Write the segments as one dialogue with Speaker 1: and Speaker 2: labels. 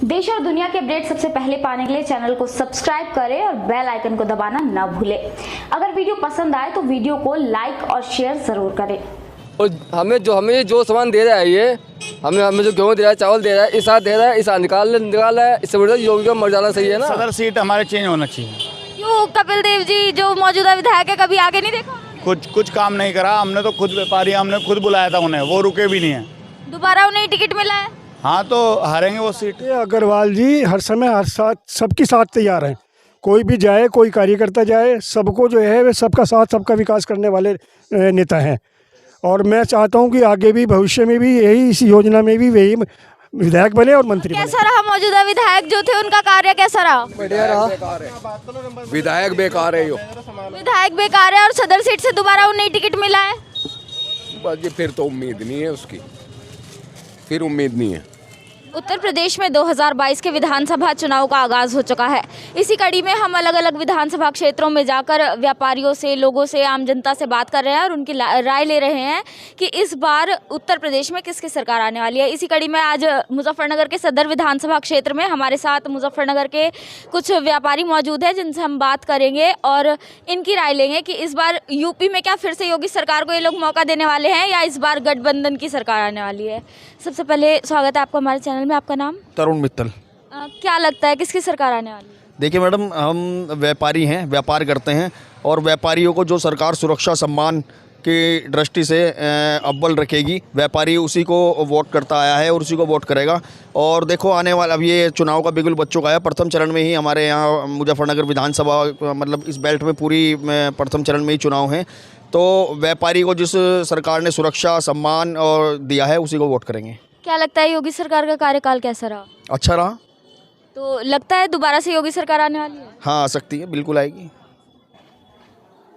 Speaker 1: देश और दुनिया के अपडेट सबसे पहले पाने के लिए चैनल को सब्सक्राइब करें और बेल आइकन को दबाना न भूलें। अगर वीडियो पसंद आए तो वीडियो को लाइक और शेयर जरूर करें।
Speaker 2: और हमें जो सामान दे रहा है ये हमें जो गेहूँ दे रहा है, चावल दे रहा है, इसा दे रहा है, इसा निकाल रहा है, इससे बड़ा योगी का मर जाना सही है ना।
Speaker 3: सदर सीट हमारे चेंज होना चाहिए।
Speaker 4: क्यों कपिल देव जी जो मौजूदा विधायक है कभी आगे नहीं देखा?
Speaker 3: कुछ काम नहीं करा। हमने तो खुद व्यापारी, हमने खुद बुलाया था उन्हें, वो रुके भी नहीं है।
Speaker 4: दोबारा उन्हें टिकट मिला है?
Speaker 3: हाँ तो हारेंगे वो सीट।
Speaker 5: अग्रवाल जी हर समय हर साथ सबके साथ तैयार हैं। कोई भी जाए, कोई कार्यकर्ता जाए, सबको जो है वे सबका साथ, सबका विकास करने वाले नेता हैं। और मैं चाहता हूं कि आगे भी भविष्य में भी यही, इस योजना में भी वही विधायक बने और मंत्री बने।
Speaker 4: कैसा रहा मौजूदा विधायक जो थे, उनका कार्य कैसा रहा?
Speaker 2: बढ़िया रहा। विधायक बेकार है,
Speaker 4: विधायक बेकार है और सदर सीट से दोबारा उन्हें टिकट मिला है।
Speaker 2: बस ये फिर तो उम्मीद नहीं है उसकी, फिर उम्मीद नहीं है।
Speaker 4: उत्तर प्रदेश में 2022 के विधानसभा चुनाव का आगाज हो चुका है। इसी कड़ी में हम अलग अलग विधानसभा क्षेत्रों में जाकर व्यापारियों से, लोगों से, आम जनता से बात कर रहे हैं और उनकी राय ले रहे हैं कि इस बार उत्तर प्रदेश में किसकी सरकार आने वाली है। इसी कड़ी में आज मुजफ्फरनगर के सदर विधानसभा क्षेत्र में हमारे साथ मुजफ्फरनगर के कुछ व्यापारी मौजूद हैं जिनसे हम बात करेंगे और इनकी राय लेंगे कि इस बार यूपी में क्या फिर से योगी सरकार को ये लोग मौका देने वाले हैं या इस बार गठबंधन की सरकार आने वाली है। सबसे पहले स्वागत है आपका हमारे चैनल में। आपका नाम?
Speaker 6: तरुण मित्तल।
Speaker 4: क्या लगता है किसकी सरकार आने वाली है?
Speaker 6: देखिए मैडम, हम व्यापारी हैं, व्यापार करते हैं और व्यापारियों को जो सरकार सुरक्षा सम्मान की दृष्टि से अव्वल रखेगी, व्यापारी उसी को वोट करता आया है और उसी को वोट करेगा। और देखो आने वाला अब ये चुनाव का बिल्कुल बच्चों का है। प्रथम चरण में ही हमारे यहाँ मुजफ्फरनगर विधानसभा मतलब इस बेल्ट में पूरी प्रथम चरण में ही चुनाव हैं। तो व्यापारी को जिस सरकार ने सुरक्षा सम्मान और दिया है उसी को वोट करेंगे।
Speaker 4: क्या लगता है योगी सरकार का कार्यकाल कैसा रहा?
Speaker 6: अच्छा रहा।
Speaker 4: तो लगता है दोबारा से योगी सरकार आने वाली है?
Speaker 6: हाँ आ सकती है, बिल्कुल आएगी।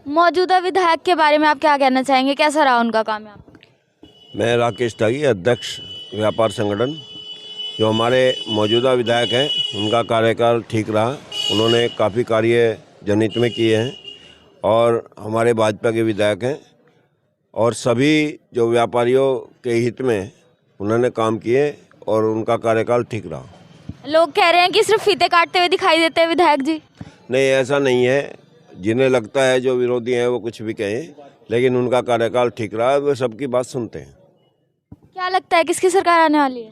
Speaker 4: मौजूदा विधायक के बारे में आप क्या कहना चाहेंगे, कैसा रहा उनका काम यहाँ?
Speaker 7: मैं राकेश त्यागी, अध्यक्ष व्यापार संगठन। जो हमारे मौजूदा विधायक हैं उनका कार्यकाल ठीक रहा। उन्होंने काफ़ी कार्य जनहित में किए हैं और हमारे भाजपा के विधायक हैं और सभी जो व्यापारियों के हित में उन्होंने काम किए और उनका कार्यकाल ठीक रहा।
Speaker 4: लोग कह रहे हैं कि सिर्फ फीते काटते हुए दिखाई देते हैं विधायक जी।
Speaker 7: नहीं, ऐसा नहीं है। जिन्हें लगता है जो विरोधी हैं वो कुछ भी कहें, लेकिन उनका कार्यकाल ठीक रहा है, वो सबकी बात सुनते हैं।
Speaker 4: क्या लगता है किसकी सरकार आने वाली है?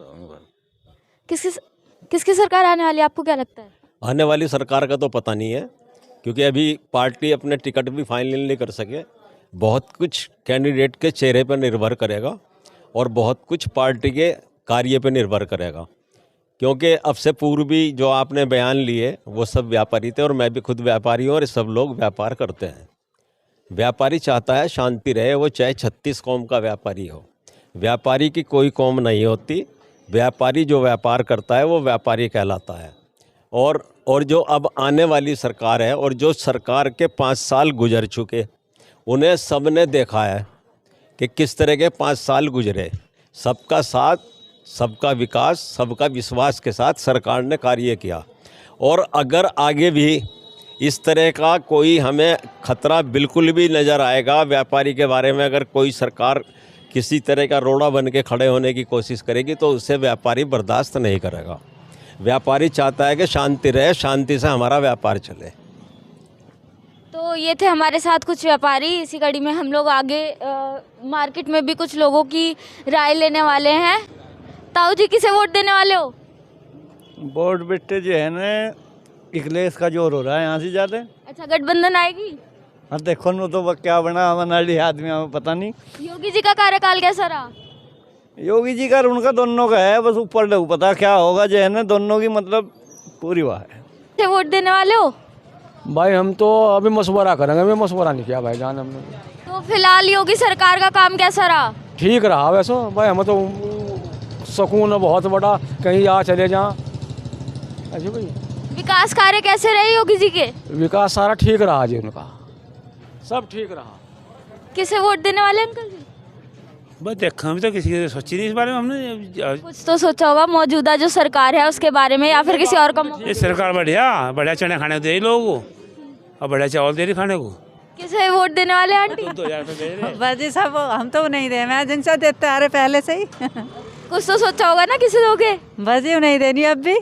Speaker 4: किसकी सरकार आने वाली है, आपको क्या लगता है?
Speaker 8: आने वाली सरकार का तो पता नहीं है क्योंकि अभी पार्टी अपने टिकट भी फाइनल नहीं कर सके। बहुत कुछ कैंडिडेट के चेहरे पर निर्भर करेगा और बहुत कुछ पार्टी के कार्य पर निर्भर करेगा। क्योंकि अब से पूर्व भी जो आपने बयान लिए वो सब व्यापारी थे और मैं भी खुद व्यापारी हूँ और सब लोग व्यापार करते हैं। व्यापारी चाहता है शांति रहे, वो चाहे 36 कौम का व्यापारी हो। व्यापारी की कोई कौम नहीं होती। व्यापारी जो व्यापार करता है वो व्यापारी कहलाता है। और जो अब आने वाली सरकार है और जो सरकार के 5 साल गुजर चुके, उन्हें सब ने देखा है कि किस तरह के 5 साल गुजरे। सबका साथ, सबका विकास, सबका विश्वास के साथ सरकार ने कार्य किया। और अगर आगे भी इस तरह का कोई हमें खतरा बिल्कुल भी नज़र आएगा व्यापारी के बारे में, अगर कोई सरकार किसी तरह का रोड़ा बन के खड़े होने की कोशिश करेगी तो उससे व्यापारी बर्दाश्त नहीं करेगा। व्यापारी चाहता है कि शांति रहे, शांति से हमारा व्यापार चले।
Speaker 4: तो ये थे हमारे साथ कुछ व्यापारी। इसी कड़ी में हम लोग आगे मार्केट में भी कुछ लोगों की राय लेने वाले हैं। ताऊ जी किसे वोट देने वाले हो?
Speaker 3: वोट बेटे जो है ना, अखिलेश का जोर हो रहा है यहाँ से ज़्यादा।
Speaker 4: अच्छा, गठबंधन आएगी?
Speaker 3: हाँ देखो न तो क्या बना हमारे आदमी, हमें पता नहीं।
Speaker 4: योगी जी का कार्यकाल कैसा रहा?
Speaker 3: योगी जी का उनका दोनों का है, बस ऊपर लोग पता क्या होगा जो है ना, दोनों की मतलब पूरी वाह है।
Speaker 4: किसे वोट देने वाले हो?
Speaker 5: भाई हम तो अभी मशवरा करेंगे, मैं मशवरा नहीं किया भाई जान हमने।
Speaker 4: तो फिलहाल योगी सरकार का काम कैसा रहा?
Speaker 5: ठीक रहा वैसे भाई, हमें तो सुकून है बहुत बड़ा, कहीं आ चले जाएं ऐसे भाई।
Speaker 4: विकास कार्य कैसे रहे योगी जी के?
Speaker 5: विकास सारा ठीक रहा जी, उनका सब ठीक रहा।
Speaker 4: किसे वोट देने वाले अंकल जी?
Speaker 9: बस देखा भी तो किसी ने सोची नहीं इस बारे में। हमने
Speaker 4: कुछ तो सोचा होगा मौजूदा जो सरकार है उसके बारे में, या फिर किसी और का?
Speaker 9: ये सरकार बढ़िया चने खाने को दे रही लोगों को और बढ़िया चावल दे रही खाने को।
Speaker 4: किसे वोट देने वाले आंटी?
Speaker 10: बस जी सब हम तो नहीं दे, मैं जिनसे देते आ रहे पहले से ही।
Speaker 4: कुछ तो सोचा होगा ना किसे दोगे?
Speaker 10: बस जी नहीं देनी अब भी।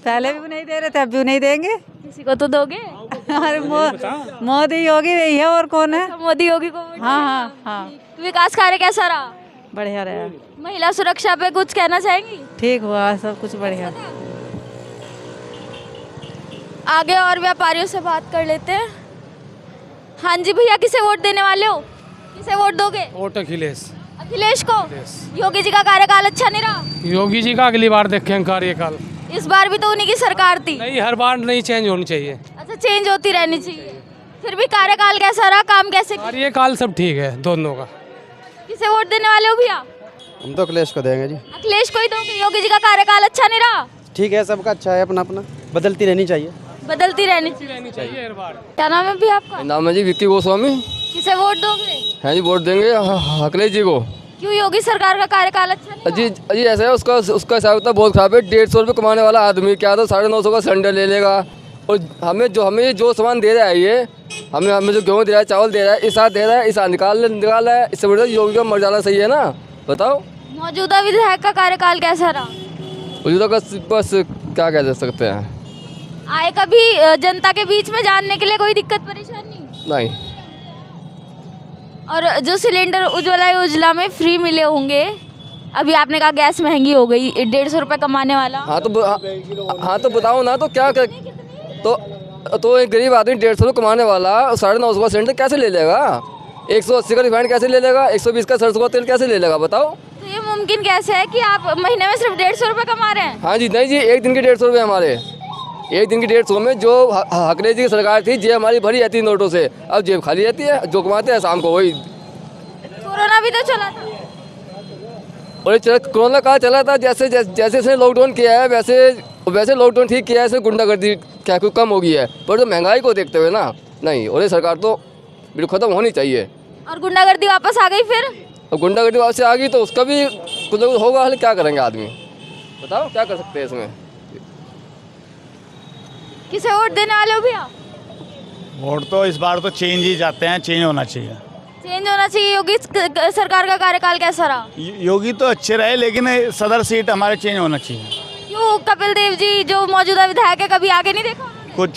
Speaker 10: पहले भी नहीं दे रहे थे, अब भी नहीं देंगे।
Speaker 4: किसी को तो दोगे?
Speaker 10: अरे मोदी योगी यही है, और कौन है?
Speaker 4: मोदी योगी को वोट
Speaker 10: हाँ
Speaker 4: देंगे।
Speaker 10: हाँ हाँ,
Speaker 4: तो विकास कार्य कैसा रहा?
Speaker 10: बढ़िया रहा,
Speaker 4: महिला सुरक्षा पे कुछ कहना चाहेंगी?
Speaker 10: ठीक हुआ, सब कुछ बढ़िया।
Speaker 4: आगे और व्यापारियों से बात कर लेते हैं। हाँ जी भैया, किसे वोट देने वाले हो? किसे वोट दोगे?
Speaker 9: वोट अखिलेश।
Speaker 4: अखिलेश को? योगी जी का कार्यकाल अच्छा नहीं रहा?
Speaker 9: योगी जी का अगली बार देखेंगे कार्यकाल।
Speaker 4: इस बार भी तो उन्हीं की सरकार थी।
Speaker 9: नहीं, हर बार नहीं चेंज होनी चाहिए।
Speaker 4: अच्छा, चेंज होती रहनी चाहिए। फिर भी कार्यकाल कैसा रहा, काम कैसे किए?
Speaker 9: कार्यकाल सब ठीक है दोनों का।
Speaker 4: किसे वोट देने वाले हो भैया?
Speaker 2: हम तो अखिलेश को देंगे जी।
Speaker 4: अखिलेश को ही दोगे? योगी जी का कार्यकाल अच्छा नहीं रहा?
Speaker 2: ठीक है, सबका अच्छा है, अपना अपना बदलती रहनी चाहिए।
Speaker 4: बदलती रहनी चाहिए हर बार। क्या नाम है भी आपका?
Speaker 2: नाम है जी विक्की गोस्वामी।
Speaker 4: किसे वोट दोगे?
Speaker 2: हैं जी, वोट देंगे अखिलेश जी को।
Speaker 4: क्यों, योगी सरकार का कार्यकाल अच्छा नहीं
Speaker 2: जी जी ऐसा है, उसका हिसाब किताब बहुत खराब है। 150 रुपये कमाने वाला आदमी क्या तो 950 का सिलेंडर ले लेगा। और हमें जो सामान दे रहा है ये, हमें जो गेहूँ दे रहा है, चावल दे रहा है, इस हाथ दे रहा है, इस हाथ निकाल रहा है। इससे बड़ा योगी का मर जाना सही है ना? बताओ।
Speaker 4: मौजूदा विधायक का कार्यकाल कैसा रहा?
Speaker 2: मौजूदा का बस क्या कह सकते हैं।
Speaker 4: आए कभी जनता के बीच में जानने के लिए कोई दिक्कत परेशानी?
Speaker 2: नहीं।
Speaker 4: और जो सिलेंडर उज्ज्वला योजना में फ्री मिले होंगे, अभी आपने कहा गैस महंगी हो गई, 150 रुपये कमाने वाला।
Speaker 2: हाँ तो बताओ ना, तो क्या तो एक गरीब आदमी 150 रुपये कमाने वाला 950 का सिलेंडर कैसे ले लेगा? 180 का रिफाइंड कैसे ले लेगा? 120 का सरसों का तेल कैसे ले लेगा? बताओ।
Speaker 4: तो ये मुमकिन कैसे है कि आप महीने में सिर्फ 150 रुपये कमा रहे हैं?
Speaker 2: हाँ जी, नहीं जी, एक दिन के 150 रुपये हमारे। एक दिन की 150 में जो अखिलेश जी की सरकार थी, जेब हमारी भरी रहती है नोटों से। अब जेब खाली रहती है, जो कमाते हैं शाम को वही।
Speaker 4: कोरोना भी तो चला था।
Speaker 2: और कोरोना कहाँ चला था? जैसे जैसे लॉकडाउन किया है वैसे लॉकडाउन ठीक किया है, ऐसे गुंडागर्दी क्या कुछ कम हो गई है। पर जो महंगाई को देखते हुए ना, नहीं, और ये सरकार तो बिल्कुल ख़त्म होनी चाहिए।
Speaker 4: और गुंडागर्दी वापस आ गई फिर?
Speaker 2: और गुंडागर्दी वापस आ गई तो उसका भी कुछ होगा हल। क्या करेंगे आदमी? बताओ, क्या कर सकते हैं इसमें?
Speaker 4: किसे वोट देने वाले हो भैया?
Speaker 11: वोट तो इस बार तो चेंज ही जाते हैं, चेंज होना चाहिए।
Speaker 4: चेंज होना चाहिए। योगी सरकार का कार्यकाल कैसा रहा?
Speaker 11: योगी तो अच्छे रहे, लेकिन सदर सीट हमारे चेंज होना चाहिए।
Speaker 4: क्यों, कपिल देव जी जो मौजूदा विधायक है, कभी आगे नहीं देखा?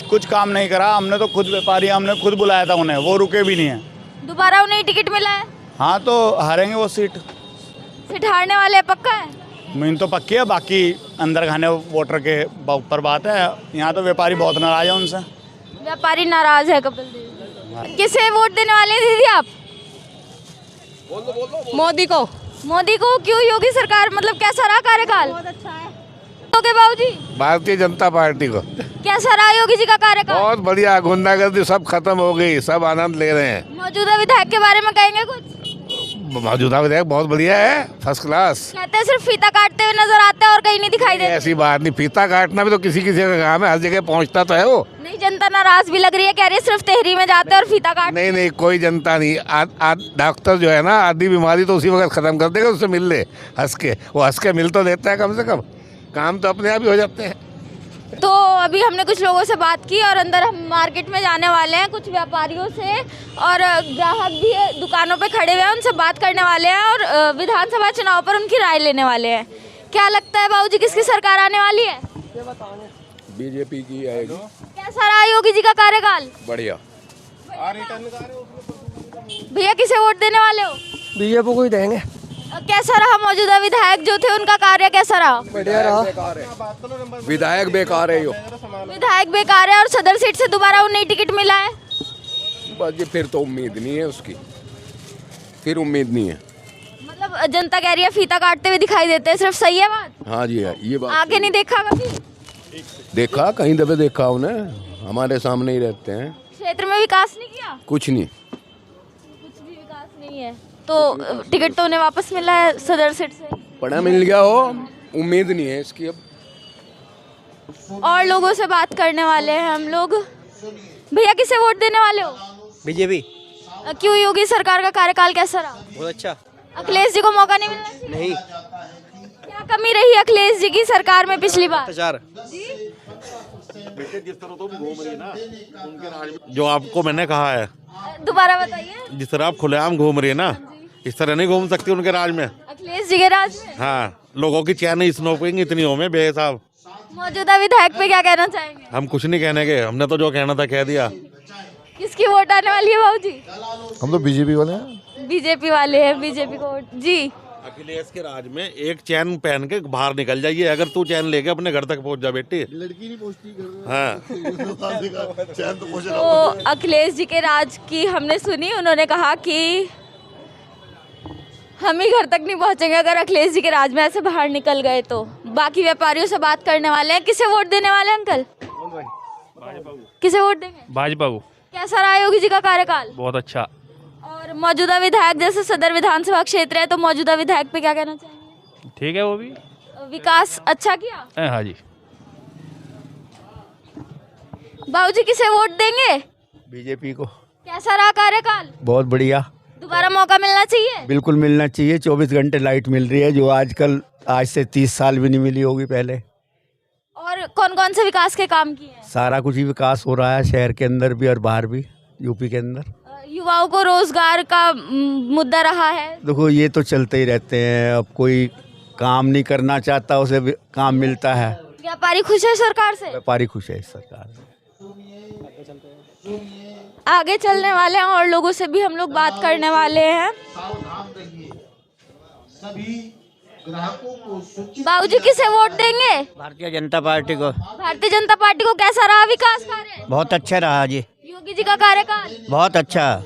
Speaker 11: कुछ काम नहीं करा। हमने तो खुद व्यापारी, हमने खुद बुलाया था उन्हें, वो रुके भी नहीं है।
Speaker 4: दोबारा उन्हें टिकट मिला है?
Speaker 11: हाँ, तो हारेंगे वो सीट
Speaker 4: हारने वाले, पक्का है?
Speaker 11: मीन तो पक्की है, बाकी अंदर खाने वोटर के ऊपर बात है। यहाँ तो व्यापारी बहुत नाराज है उनसे।
Speaker 4: व्यापारी नाराज है कपिल देव। किसे वोट देने वाले हैं दीदी आप?
Speaker 10: मोदी को।
Speaker 4: मोदी को? क्यों, योगी सरकार मतलब कैसा रहा कार्यकाल? बहुत अच्छा है। ओके बाबूजी,
Speaker 12: भारतीय जनता पार्टी को।
Speaker 4: कैसा रहा योगी जी का कार्यकाल?
Speaker 12: बहुत बढ़िया, गुंडागर्दी सब खत्म हो गई, सब आनंद ले रहे हैं।
Speaker 4: मौजूदा विधायक के बारे में कहेंगे कुछ?
Speaker 12: मौजूदा विधायक बहुत बढ़िया है, फर्स्ट क्लास।
Speaker 4: कहते हैं सिर्फ फीता काटते हुए नजर आते हैं और कहीं नहीं दिखाई देते।
Speaker 12: ऐसी बात नहीं, फीता काटना भी तो किसी का काम है, हर जगह पहुंचता तो है वो।
Speaker 4: नहीं, जनता नाराज भी लग रही है, कह रही है सिर्फ तेहरी में जाते हैं और फीता काट।
Speaker 12: नहीं, कोई जनता नहीं। डॉक्टर जो है ना, आधी बीमारी तो उसी वक्त खत्म कर देगा, उससे मिल ले हंस के। वो हंस के मिल तो देता है कम से कम, काम तो अपने आप ही हो जाते हैं।
Speaker 4: तो अभी हमने कुछ लोगों से बात की और अंदर हम मार्केट में जाने वाले हैं, कुछ व्यापारियों से और ग्राहक भी दुकानों पे खड़े हुए हैं, उनसे बात करने वाले हैं और विधानसभा चुनाव पर उनकी राय लेने वाले हैं। क्या लगता है बाबूजी, किसकी सरकार आने वाली है?
Speaker 13: बीजेपी की आएगी।
Speaker 4: कैसा रहा योगी जी का कार्यकाल?
Speaker 13: बढ़िया।
Speaker 4: भैया किसे वोट देने वाले हो?
Speaker 2: बीजेपी को ही देंगे।
Speaker 4: कैसा रहा मौजूदा विधायक जो थे, उनका कार्य कैसा रहा?
Speaker 2: बढ़िया रहा।
Speaker 13: विधायक बेकार है यो।
Speaker 4: विधायक बेकार है और सदर सीट से दोबारा उन्हें टिकट मिला है।
Speaker 13: बस ये फिर तो उम्मीद नहीं है उसकी, फिर उम्मीद नहीं है।
Speaker 4: मतलब जनता कह रही है फीता काटते हुए दिखाई देते हैं, सिर्फ सही है बात?
Speaker 13: हाँ जी, है ये बात।
Speaker 4: आगे नहीं देखा कभी?
Speaker 13: देखा, कहीं दफे देखा उन्हें, हमारे सामने ही रहते हैं।
Speaker 4: क्षेत्र में विकास नहीं किया?
Speaker 13: कुछ नहीं,
Speaker 4: कुछ भी विकास नहीं है। तो टिकट तो उन्हें वापस मिला है सदर सीट से?
Speaker 13: पड़ा मिल गया हो, उम्मीद नहीं है इसकी अब।
Speaker 4: और लोगों से बात करने वाले हैं हम लोग। भैया किसे वोट देने वाले हो?
Speaker 2: बीजेपी।
Speaker 4: क्यों, योगी सरकार का कार्यकाल कैसा रहा?
Speaker 2: बहुत अच्छा।
Speaker 4: अखिलेश जी को मौका नहीं मिलना चाहिए?
Speaker 2: नहीं।
Speaker 4: क्या कमी रही अखिलेश जी की सरकार में पिछली बार?
Speaker 14: जो आपको मैंने कहा है,
Speaker 4: दोबारा बताइए।
Speaker 14: जिस तरह आप खुलेआम घूम रही है ना, इस तरह नहीं घूम सकती उनके राज में।
Speaker 4: अखिलेश जी के राज में?
Speaker 14: हाँ, लोगों की चैन स्नोपिंग इतनी हो में बेहिसाब।
Speaker 4: मौजूदा विधायक पे क्या कहना चाहेंगे?
Speaker 14: हम कुछ नहीं कहने के, हमने तो जो कहना था कह दिया।
Speaker 4: किसकी वोट आने वाली है बाबूजी?
Speaker 15: हम तो बीजेपी वाले हैं।
Speaker 4: बीजेपी वाले हैं, बीजेपी को वोट जी।
Speaker 14: अखिलेश के राज में एक चैन पहन के बाहर निकल जाइए, अगर तू चैन लेके अपने घर तक पहुंच जा बेटी।
Speaker 15: लड़की नहीं पहुंचती घर में।
Speaker 14: हाँ
Speaker 15: चैन तो पहुंच
Speaker 4: तो अखिलेश जी के राज की हमने सुनी, उन्होंने कहा कि हम ही घर तक नहीं पहुंचेंगे अगर अखिलेश जी के राज में ऐसे बाहर निकल गए तो। बाकी व्यापारियों से बात करने वाले हैं। किसे वोट देने वाले हैं अंकल? किसे वोट देंगे?
Speaker 9: भाजपा को।
Speaker 4: कैसा रहा योगी जी का कार्यकाल?
Speaker 9: बहुत अच्छा।
Speaker 4: और मौजूदा विधायक, जैसे सदर विधानसभा क्षेत्र है, तो मौजूदा विधायक पे क्या कहना चाहेंगे?
Speaker 9: ठीक है, वो भी
Speaker 4: विकास अच्छा किया।
Speaker 9: हाँ जी।
Speaker 4: बाबूजी किसे वोट देंगे?
Speaker 3: बीजेपी को।
Speaker 4: कैसा रहा कार्यकाल?
Speaker 3: बहुत बढ़िया।
Speaker 4: दोबारा मौका मिलना चाहिए?
Speaker 3: बिल्कुल मिलना चाहिए। 24 घंटे लाइट मिल रही है, जो आजकल आज से 30 साल भी नहीं मिली होगी पहले।
Speaker 4: और कौन कौन से विकास के काम किए हैं?
Speaker 3: सारा कुछ ही विकास हो रहा है, शहर के अंदर भी और बाहर भी, यूपी के अंदर।
Speaker 4: युवाओं को रोजगार का मुद्दा रहा है।
Speaker 3: देखो ये तो चलते ही रहते हैं, अब कोई काम नहीं करना चाहता उसे काम मिलता है।
Speaker 4: व्यापारी खुश है सरकार से?
Speaker 3: व्यापारी खुश है इस सरकार से।
Speaker 4: आगे चलने वाले हैं और लोगों से भी हम लोग बात करने वाले हैं। बाबूजी किसे वोट देंगे?
Speaker 16: भारतीय जनता पार्टी को।
Speaker 4: भारतीय जनता पार्टी को। कैसा रहा विकास कार्य?
Speaker 16: बहुत अच्छा रहा जी।
Speaker 4: योगी जी का कार्यकाल?
Speaker 16: बहुत अच्छा।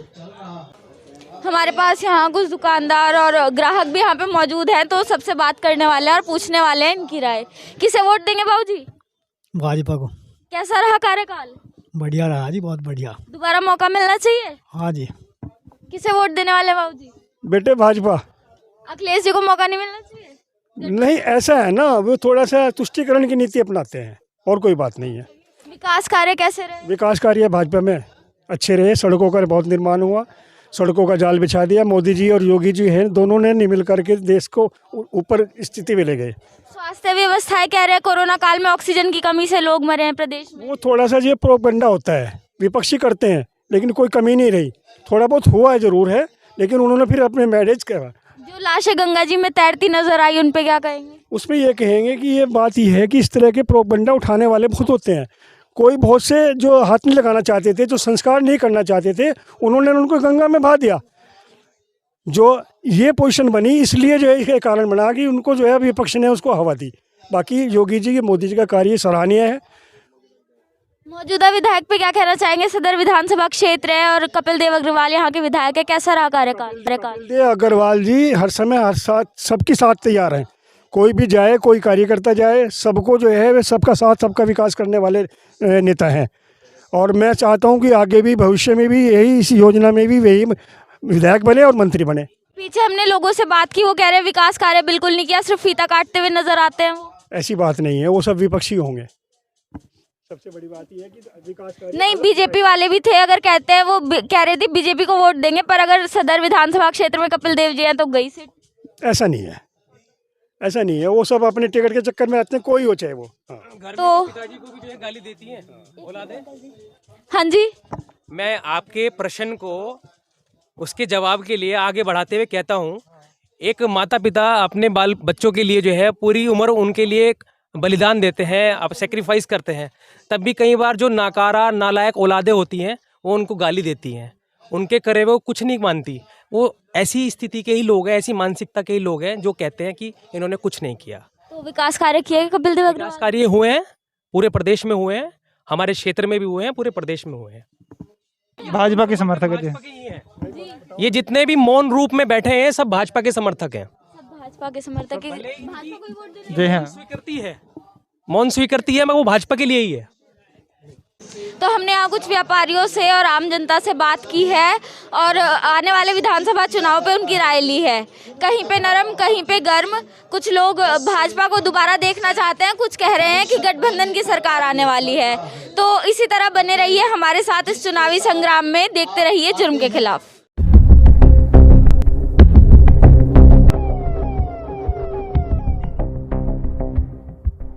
Speaker 4: हमारे पास यहाँ कुछ दुकानदार और ग्राहक भी यहाँ पे मौजूद हैं, तो सबसे बात करने वाले हैं और पूछने वाले हैं इनकी राय। किसे वोट देंगे बाबूजी?
Speaker 17: भाजपा को।
Speaker 4: कैसा रहा कार्यकाल?
Speaker 17: बढ़िया रहा जी, बहुत बढ़िया।
Speaker 4: दोबारा मौका मिलना चाहिए?
Speaker 17: हाँ जी।
Speaker 4: किसे वोट देने वाले बाबूजी?
Speaker 5: बेटे भाजपा।
Speaker 4: अखिलेश जी को मौका नहीं मिलना चाहिए?
Speaker 5: नहीं, ऐसा है ना, वो थोड़ा सा तुष्टीकरण की नीति अपनाते हैं और कोई बात नहीं है।
Speaker 4: विकास कार्य कैसे रहे?
Speaker 5: विकास कार्य भाजपा में अच्छे रहे। सड़कों का बहुत निर्माण हुआ, सड़कों का जाल बिछा दिया। मोदी जी और योगी जी हैं, दोनों ने मिल करके देश को ऊपर स्थिति में ले गए।
Speaker 4: स्वास्थ्य व्यवस्थाएं कह रहे हैं कोरोना काल में ऑक्सीजन की कमी से लोग मरे हैं प्रदेश में।
Speaker 5: वो थोड़ा सा ये प्रोपेगेंडा होता है, विपक्षी करते हैं, लेकिन कोई कमी नहीं रही। थोड़ा बहुत हुआ है जरूर है, लेकिन उन्होंने फिर अपने मैनेज करा।
Speaker 4: जो लाशें गंगा जी में तैरती नजर आई, उन पे क्या कहेंगे?
Speaker 5: उसमें ये कहेंगे कि ये बात ही है कि इस तरह के प्रोपेगेंडा उठाने वाले बहुत होते हैं। कोई बहुत से जो हाथ नहीं लगाना चाहते थे, जो संस्कार नहीं करना चाहते थे, उन्होंने उनको गंगा में बहा दिया। जो ये पोजीशन बनी, इसलिए जो है ये कारण बना कि उनको जो है विपक्ष ने उसको हवा दी। बाकी योगी जी, मोदी जी का कार्य सराहनीय है।
Speaker 4: मौजूदा विधायक पे क्या कहना चाहेंगे? सदर विधानसभा क्षेत्र है और कपिल देव अग्रवाल यहाँ के विधायक है। कैसा रहा कार्यकाल?
Speaker 5: कपिल देव अग्रवाल जी हर समय हर साथ सबके साथ तैयार हैं। कोई भी जाए, कोई कार्यकर्ता जाए, सबको जो है वे सबका साथ सबका विकास करने वाले नेता हैं। और मैं चाहता हूं कि आगे भी भविष्य में भी यही, इस योजना में भी वही विधायक बने और मंत्री बने।
Speaker 4: पीछे हमने लोगों से बात की, वो कह रहे हैं विकास कार्य बिल्कुल नहीं किया, सिर्फ फीता काटते हुए नजर आते हैं। वो
Speaker 5: ऐसी बात नहीं है, वो सब विपक्षी होंगे। सबसे बड़ी बात यह है कि विकास कार्य
Speaker 4: नहीं, बीजेपी वाले भी थे। अगर कहते हैं, वो कह रहे थे बीजेपी को वोट देंगे, पर अगर सदर विधानसभा क्षेत्र में कपिल देव जी हैं तो गई सीट।
Speaker 5: ऐसा नहीं है, ऐसा नहीं है। वो सब अपने टिकट के चक्कर में आते हैं, कोई हो चाहे वो।
Speaker 4: तो
Speaker 18: पिताजी को भी जो है गाली देती हैं, औलादें।
Speaker 4: हाँ जी,
Speaker 18: मैं आपके प्रश्न को उसके जवाब के लिए आगे बढ़ाते हुए कहता हूँ, एक माता पिता अपने बाल बच्चों के लिए जो है पूरी उम्र उनके लिए बलिदान देते हैं, आप सेक्रीफाइस करते हैं, तब भी कई बार जो नाकारा नालायक औलादें होती हैं वो उनको गाली देती हैं, उनके करे वो कुछ नहीं मानती। वो ऐसी स्थिति के ही लोग हैं, ऐसी मानसिकता के ही लोग हैं जो कहते हैं कि इन्होंने कुछ नहीं किया।
Speaker 4: तो विकास कार्य किए कपिल देव अग्रवाल?
Speaker 18: विकास कार्य हुए हैं, पूरे प्रदेश में हुए हैं, हमारे क्षेत्र में भी हुए हैं, पूरे प्रदेश में हुए हैं।
Speaker 19: भाजपा के समर्थक
Speaker 18: हैं ये जितने भी मौन रूप में बैठे हैं, सब भाजपा के समर्थक हैं।
Speaker 4: भाजपा के समर्थक
Speaker 18: जी हाँ, स्वीकृति है, मौन स्वीकृति है, मैं वो भाजपा के लिए ही है।
Speaker 4: तो हमने यहाँ कुछ व्यापारियों से और आम जनता से बात की है और आने वाले विधानसभा चुनाव पे उनकी राय ली है। कहीं पे नरम, कहीं पे गर्म। कुछ लोग भाजपा को दोबारा देखना चाहते हैं, कुछ कह रहे हैं कि गठबंधन की सरकार आने वाली है। तो इसी तरह बने रहिए हमारे साथ इस चुनावी संग्राम में, देखते रहिए जुर्म के खिलाफ।